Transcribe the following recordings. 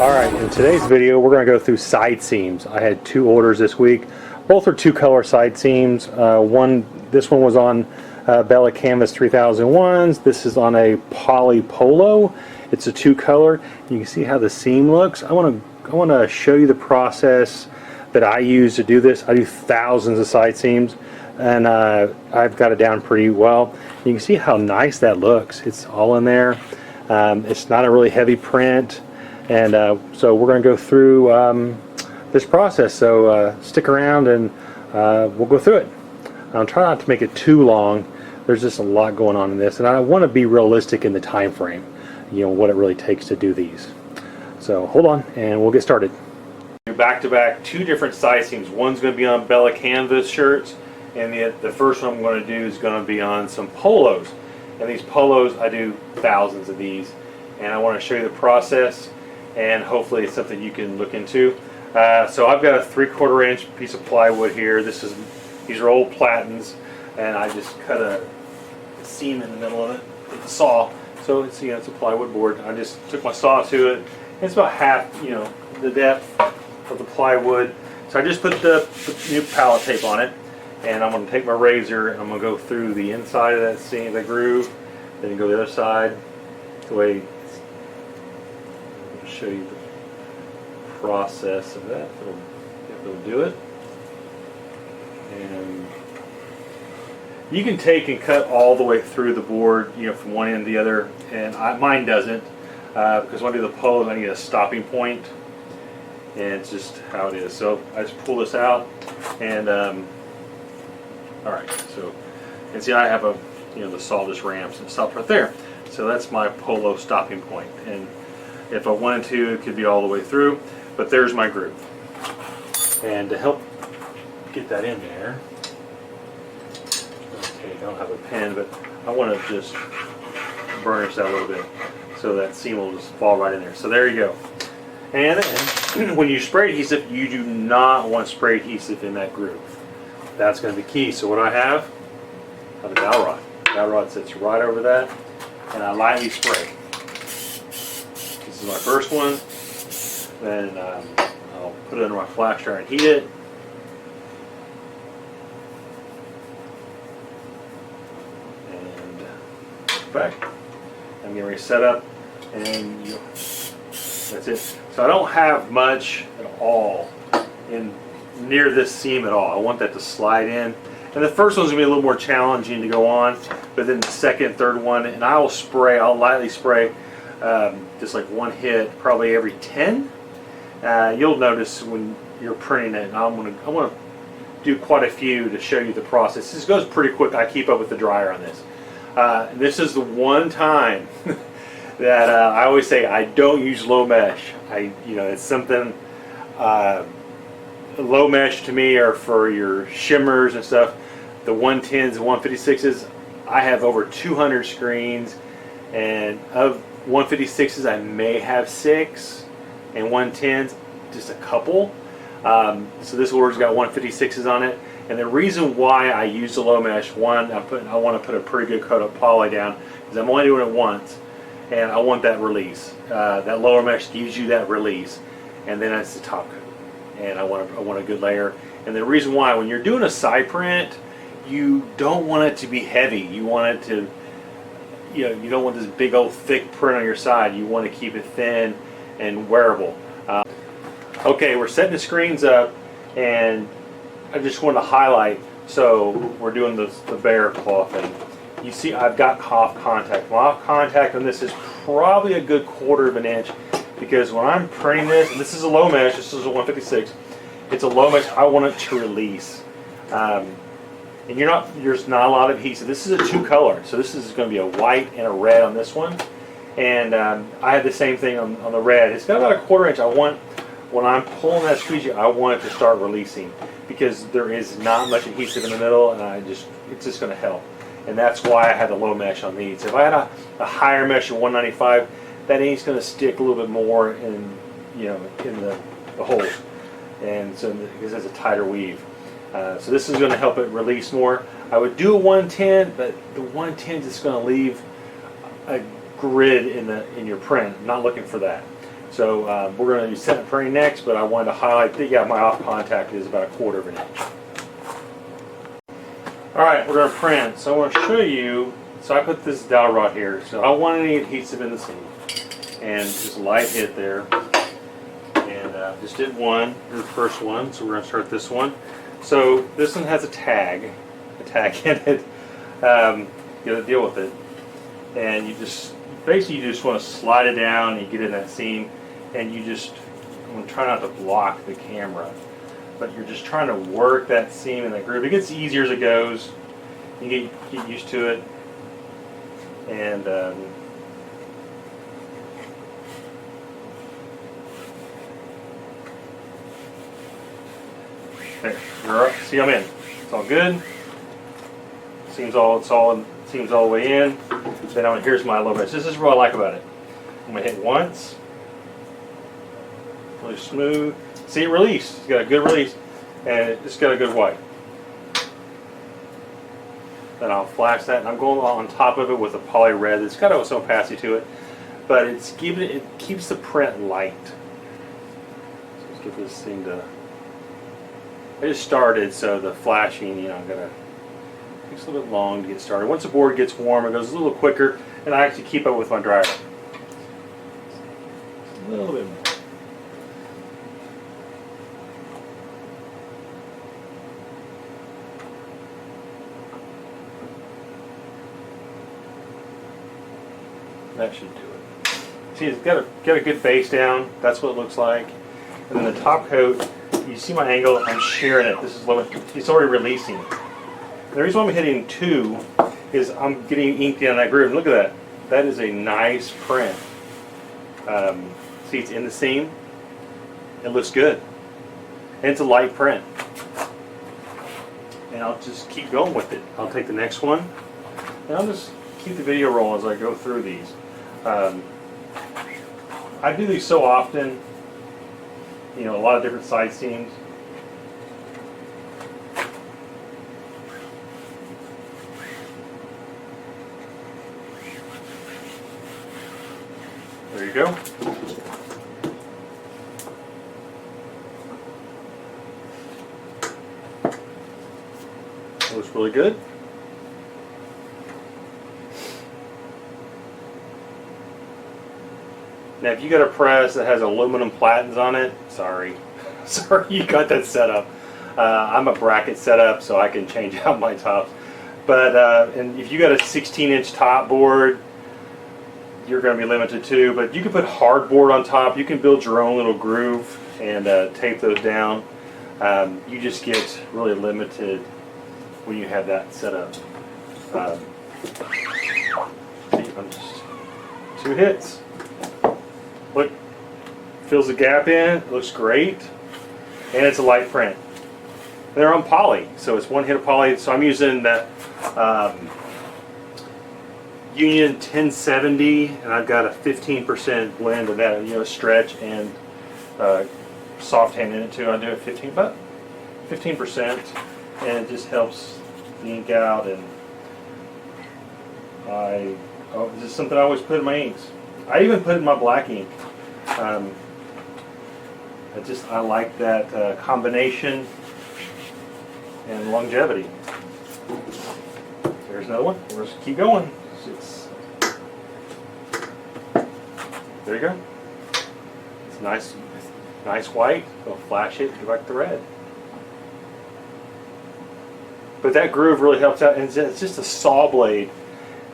Alright, in today's video we're going to go through side seams. I had two orders this week. Both are two color side seams. This one was on Bella Canvas 3001s. This is on a Poly Polo. It's a two color. You can see how the seam looks. I want to show you the process that I use to do this. I do thousands of side seams, and I've got it down pretty well. You can see how nice that looks. It's all in there. It's not a really heavy print. And so we're going to go through this process, so stick around and we'll go through it. I'll try not to make it too long. There's just a lot going on in this, and I want to be realistic in the time frame, you know, what it really takes to do these. So hold on and we'll get started. Back to back, two different side seams. One's going to be on Bella Canvas shirts, and the first one I'm going to do is going to be on some polos. And these polos, I do thousands of these, and I want to show you the process, and hopefully it's something you can look into. So I've got a 3/4 inch piece of plywood here. These are old platens, and I just cut a seam in the middle of it with the saw. So it's, you know, it's a plywood board. I just took my saw to it. It's about half, you know, the depth of the plywood. So I just put the new pallet tape on it, and I'm going to take my razor and I'm going to go through the inside of that seam, the groove, then go the other side, the way. Show you the process of that. If it'll do it. And you can take and cut all the way through the board, you know, from one end to the other, and mine doesn't, because when I do the polo I need a stopping point, and it's just how it is. So I just pull this out, and alright, so you can see I have the saw just ramps and stops right there. So that's my polo stopping point, and if I wanted to, it could be all the way through, but there's my groove. And to help get that in there, okay, I don't have a pen, but I want to just burnish that a little bit so that seam will just fall right in there. So there you go. And when you spray adhesive, you do not want spray adhesive in that groove. That's going to be key. So what I have a dowel rod. Dowel rod sits right over that, and I lightly spray. This is my first one. Then I'll put it under my flash dryer and heat it. And back. I'm getting ready to set up, and that's it. So I don't have much at all in near this seam at all. I want that to slide in. And the first one's gonna be a little more challenging to go on, but then the second, third one, and I'll lightly spray. Just like one hit, probably every 10. You'll notice when you're printing it, and I'm gonna do quite a few to show you the process. This goes pretty quick. I keep up with the dryer on this. This is the one time that I always say I don't use low mesh. It's something. Low mesh to me are for your shimmers and stuff. The 110s and 156s, I have over 200 screens, and of 156s I may have 6, and 110s just a couple. So this order's got 156s on it, and the reason why I use the low mesh, one, I want to put a pretty good coat of poly down because I'm only doing it once, and I want that release. That lower mesh gives you that release, and then that's the top coat, and I want a good layer. And the reason why, when you're doing a side print, you don't want it to be heavy. You want it to, you don't want this big old thick print on your side. You want to keep it thin and wearable. Okay, we're setting the screens up, and I just want to highlight. So we're doing the bear claw thing. You see, I've got off contact. My off contact on this is probably a good 1/4 inch, because when I'm printing this, and this is a low mesh. This is a 156. It's a low mesh. I want it to release. And there's not a lot of adhesive. This is a two color, so this is going to be a white and a red on this one. And I had the same thing on the red. It's got about a 1/4 inch. I want, when I'm pulling that squeegee, I want it to start releasing, because there is not much adhesive in the middle, and it's just going to help. And that's why I had the low mesh on these. If I had a higher mesh of 195, that ink's going to stick a little bit more in the holes, and so because it's a tighter weave. So this is going to help it release more. I would do a 110, but the 110 is just going to leave a grid in your print. I'm not looking for that. So we're going to be setting printing next, but I wanted to highlight that, yeah, my off contact is about 1/4 of an inch. All right, we're going to print. So I want to show you, so I put this dowel rod here. So I don't want any adhesive in the seam. And just a light hit there. And just did one, the first one. So we're going to start this one. So this one has a tag in it. You got to deal with it. And you just, basically you just want to slide it down and you get in that seam. And you just, I'm going to try not to block the camera, but you're just trying to work that seam in that groove. It gets easier as it goes. You get used to it. And there, you're up. See, I'm in. It's all good. Seems all the way in. Then here's my low edge. This is what I like about it. I'm gonna hit once. Really smooth. See it release. It's got a good release, and it's got a good wipe. Then I'll flash that, and I'm going on top of it with a poly red. It's got some opacity to it, but it keeps the print light. So let's get this thing to. I just started, so the flashing, takes a little bit long to get started. Once the board gets warm, it goes a little quicker, and I actually keep up with my dryer. A little bit more. That should do it. See, it's got a good base down. That's what it looks like. And then the top coat, you see my angle, I'm shearing it. This is low. It's already releasing. The reason why I'm hitting 2 is I'm getting ink down that groove. Look at that. That is a nice print. See, it's in the seam. It looks good. And it's a light print. And I'll just keep going with it. I'll take the next one. And I'll just keep the video rolling as I go through these. I do these so often. A lot of different side seams. There you go. Looks really good. Now, if you got a press that has aluminum platens on it, sorry you got that set up. I'm a bracket setup, so I can change out my tops. But and if you got a 16-inch top board, you're going to be limited too. But you can put hardboard on top. You can build your own little groove and tape those down. You just get really limited when you have that set up. See, I'm just 2 hits. Look, fills the gap in, it looks great, and it's a light print. They're on poly, so it's 1 hit of poly. So I'm using that Union 1070, and I've got a 15% blend of that, stretch and soft hand in it too. I do it 15%, and it just helps the ink out. And this is something I always put in my inks. I even put in my black ink. I like that combination and longevity. There's another one. We'll just keep going. There you go. It's nice white. We'll flash it. Go back to red. But that groove really helps out, and it's just a saw blade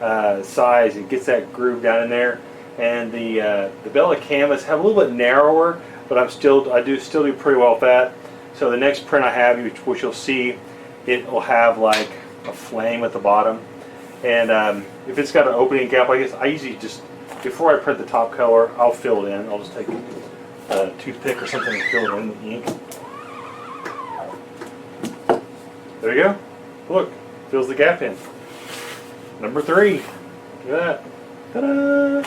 size. It gets that groove down in there. And the Bella canvas have a little bit narrower, but I do still do pretty well with that. So the next print I have, which you'll see, it will have like a flame at the bottom. And if it's got an opening gap like this, I usually just, before I print the top color, I'll fill it in. I'll just take a toothpick or something and fill it in with the ink. There you go. Look, fills the gap in. Number 3. Look at that. Ta-da!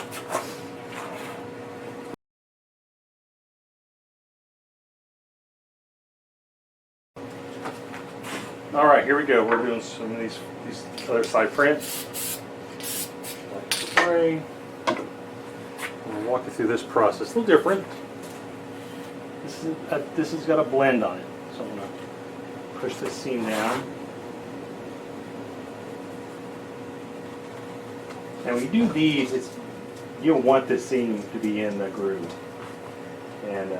All right, here we go. We're doing some of these other side prints. Like spray. walk you through this process. A little different. This has got a blend on it, so I'm going to push this seam down. And when you do these, you'll want this seam to be in the groove. And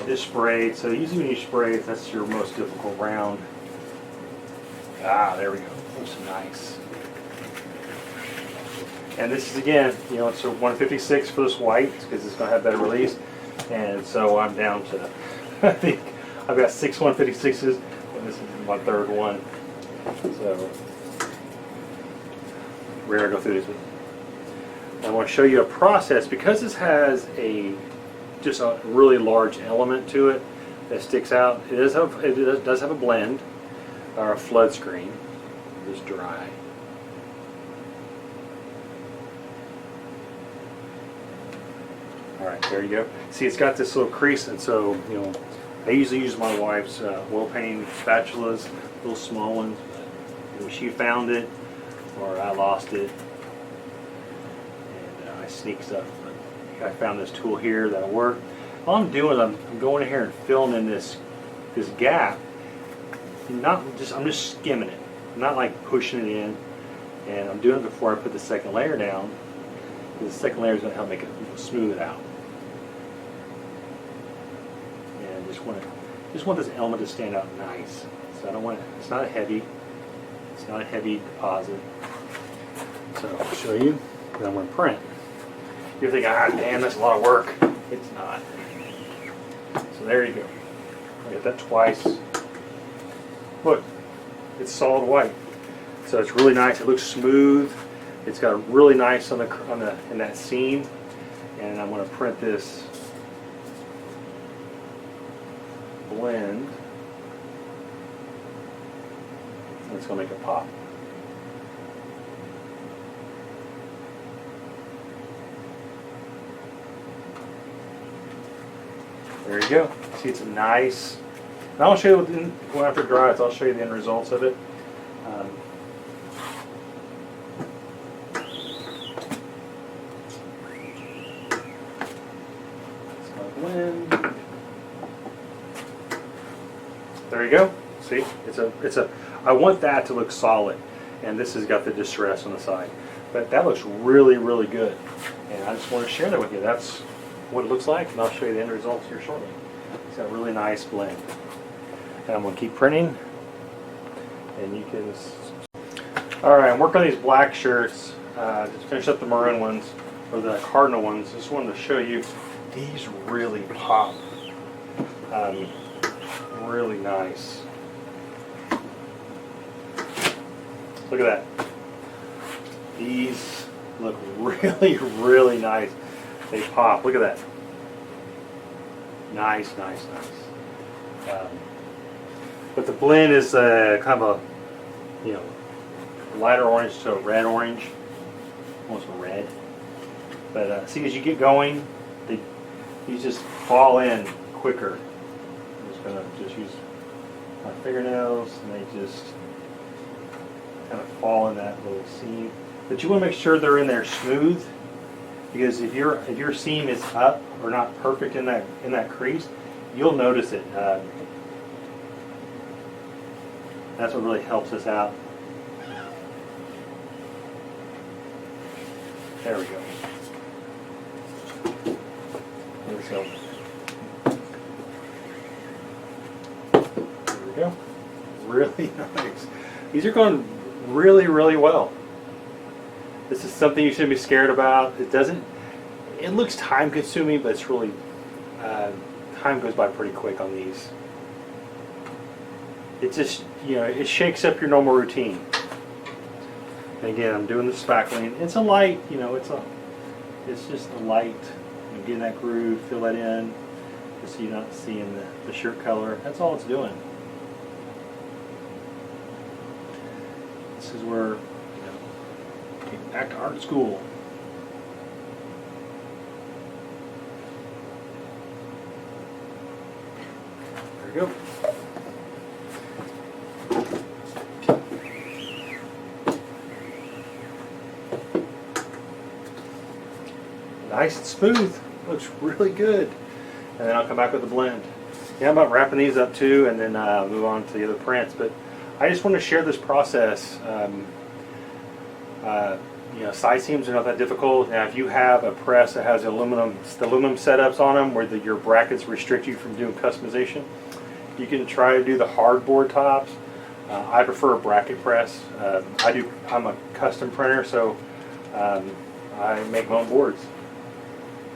this sprayed, so usually when you spray, that's your most difficult round. Ah, there we go. Looks nice. And this is, again, it's a 156 for this white because it's going to have better release. And so I'm down to, I think I've got 6 156s, and this is my third one. So we're going to go through this with you. I want to show you a process because this has just a really large element to it that sticks out. It does have a blend or a flood screen. It's dry. All right, there you go. See, it's got this little crease, and so I usually use my wife's oil painting spatulas, little small ones. But she found it, or I lost it, and I sneaked stuff. But I found this tool here that'll work. All I'm doing is I'm going in here and filling in this gap. I'm just skimming it. I'm not like pushing it in, and I'm doing it before I put the second layer down. The second layer is going to help make it smooth it out. And just want this element to stand out nice. So I don't want it. It's not a heavy deposit. So I'll show you. Then I'm going to print. You're thinking, damn, that's a lot of work. It's not. So there you go. I got that twice. Look, it's solid white. So it's really nice. It looks smooth. It's got really nice in that seam, and I'm going to print this blend. And it's going to make it pop. There you go. See, it's a nice. And I'll show you when after it dries. I'll show you the end results of it. There you go. See, I want that to look solid, and this has got the distress on the side, but that looks really, really good, and I just want to share that with you. That's what it looks like, and I'll show you the end results here shortly. It's got a really nice blend, and I'm going to keep printing, and you can. All right, I'm working on these black shirts. Just finish up the maroon ones or the cardinal ones. Just wanted to show you these really pop. Really nice. Look at that. These look really, really nice. They pop. Look at that. Nice, nice, nice. But the blend is kind of a lighter orange to a red orange, almost a red. But see, as you get going, these just fall in quicker. I'm going to just use my fingernails, and they just kind of fall in that little seam. But you want to make sure they're in there smooth, because if your seam is up or not perfect in that crease, you'll notice it. That's what really helps us out. There we go. There we go. There we go. Really nice. These are going really, really well. This is something you shouldn't be scared about. It looks time consuming, but it's really, time goes by pretty quick on these. It just, it shakes up your normal routine. And again, I'm doing the spackling. It's a light, it's just a light. Get in that groove, fill that in, just so you're not seeing the shirt color. That's all it's doing. This is where, back to art school. There we go. nice and smooth. Looks really good. And then I'll come back with the blend. Yeah, I'm about wrapping these up too, and then move on to the other prints. But I just want to share this process. You know, side seams are not that difficult. Now, if you have a press that has aluminum setups on them, where your brackets restrict you from doing customization, you can try to do the hardboard tops. I prefer a bracket press. I'm a custom printer, so I make my own boards,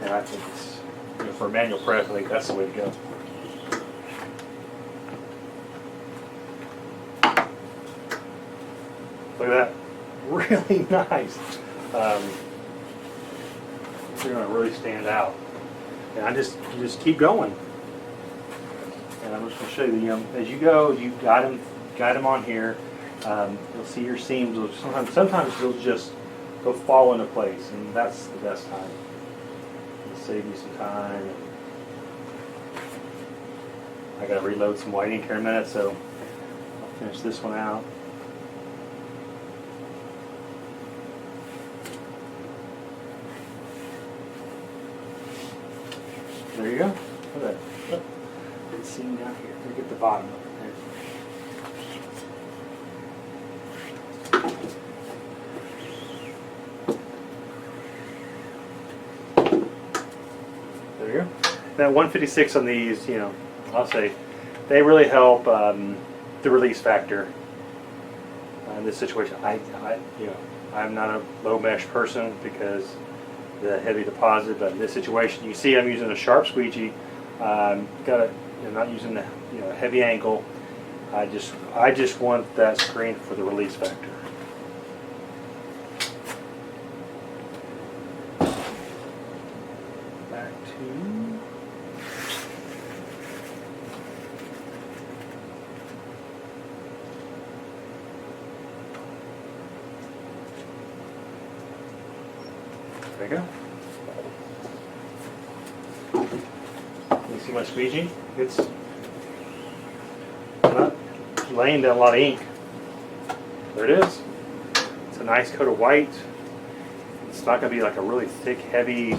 and I think it's, you know, for a manual press, I think that's the way to go. Look at that, really nice. They're going to really stand out, and you just keep going. And I'm just going to show you, you know, as you go, you guide them on here. You'll see your seams. Sometimes they'll just fall into place, and that's the best time. It'll save you some time. I got to reload some white ink here in a minute, so I'll finish this one out. There you go. Look at that. Good seam down here. Let me get the bottom of it there. There you go. Now 156 on these, you know, I'll say they really help the release factor in this situation. You know, I'm not a low mesh person because the heavy deposit, but in this situation, you see I'm using a sharp squeegee. Not using the, you know, heavy angle. I just want that screen for the release factor. Back to there you go. You see my squeegee? It's not laying down a lot of ink. There it is. It's a nice coat of white. It's not going to be like a really thick, heavy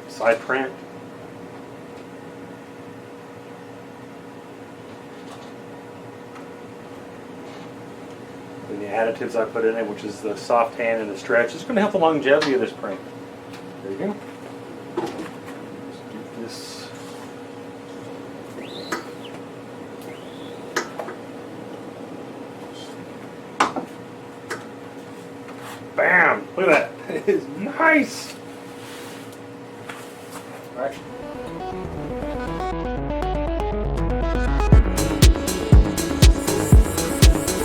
side print. And the additives I put in it, which is the soft hand and the stretch, it's going to help the longevity of this print. There you go. This bam! Look at that. It is nice. All right.